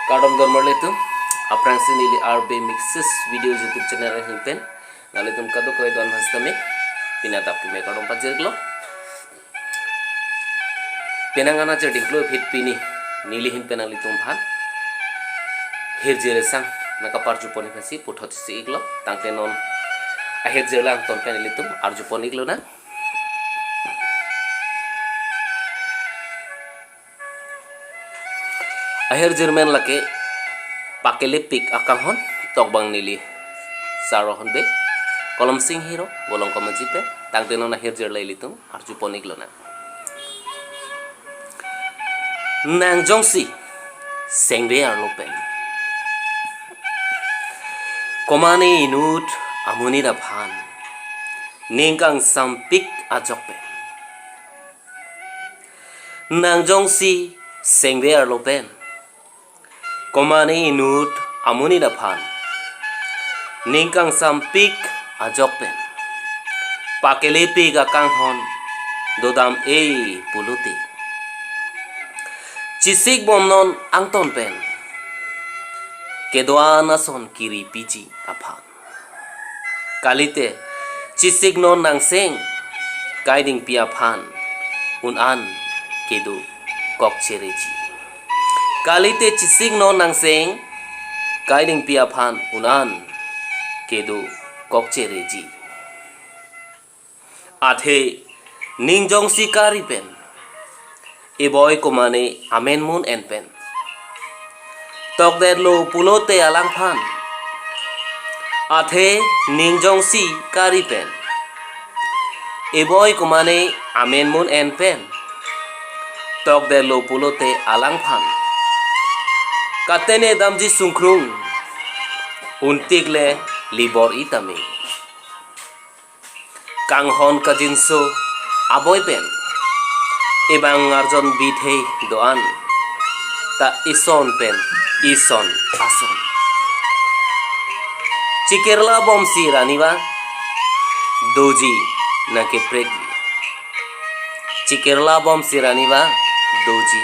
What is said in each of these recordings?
Kadom dormar itu aprang sini Rbey mixes videos YouTube channel hinten nali tum kado koi don hastame pinatap ki me kadom pajir glo penangana cherding glo fit pini nili hin penali tum bhan hirjir sang nakapar juponi phasi puthot si iglo tangte non ahir jelang ton penali tum arjuponi iglo na ahir jerman lake Pakelepik Akanghon tokbang nili SirRohon be kolom sing hero bolong komaji pe tangte non ahir jer lai litum arjuponi iglo na nang jongsi sengbe arlopen komane inut amuni da phan ningkang sampik ajokpe nang jongsi sengbe arlopen komane inut amuni da phan ningkang sampik ajokpen Pakelepik Akanghon dodam puluti Cisik bomnon angton pen kedoana son kiri piji aphan kalite cisik non nang seng guiding pia phan unan kedo kok cereji kalite cisik non nang seng guiding pia phan unan kedo kok cereji athe ningjong sikari pen Iboy kumane amen mun en pen tok der lo pulote alang phan athe ningjong si kari pen Iboy kumane amen mun en pen tok der lo pulote alang phan katene damji sungkrung untigle libor itame kanghon kajinso aboy pen ibang arjon bithe doan ta ison pen ison ason cikerla bomsi raniba doji nake pregi cikerla bomsi raniba doji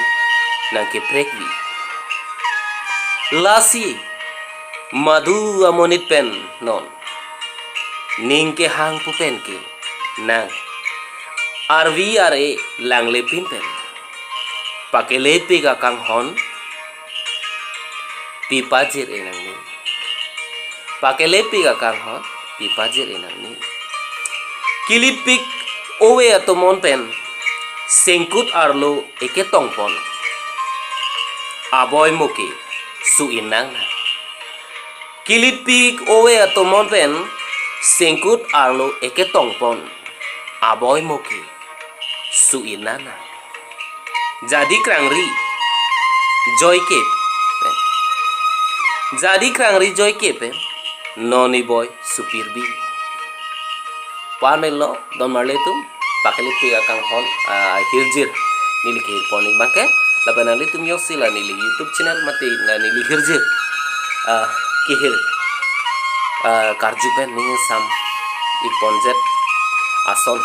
nake pregi lasi madu amonit pen non ningke hang pupen ke nang Arvi are langle pimpen Pakelepik Akanghon pipajir enangni Pakelepik Akanghon pipajir enangni kilipik owe atomon pen sengkut arlo eke tongpon aboy moke su inang kilipik owe atomon pen sengkut arlo eke tongpon aboy moke su inana jadi krangri joy kep jadi krangri joy kep noni boy supirbi pamelo don marle tum Pakelepik Akanghon hirjir nili ke ponik bangke lapanali tum yosila nili YouTube channel mati nili hirjir kihir karjupen ningi sam iponjet ason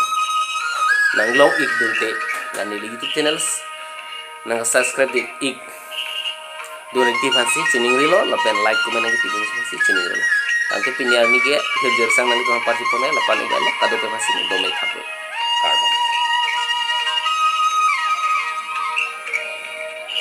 nang long ik dunte nang nili YouTube channels nang subscribe di ik dua aktivasi cining rilo lapen like comment nang video masih cining rilo tanto pinyar ni ge hirjir sang nang tuang parti pone lapan igalo kado pe masih domai thapwe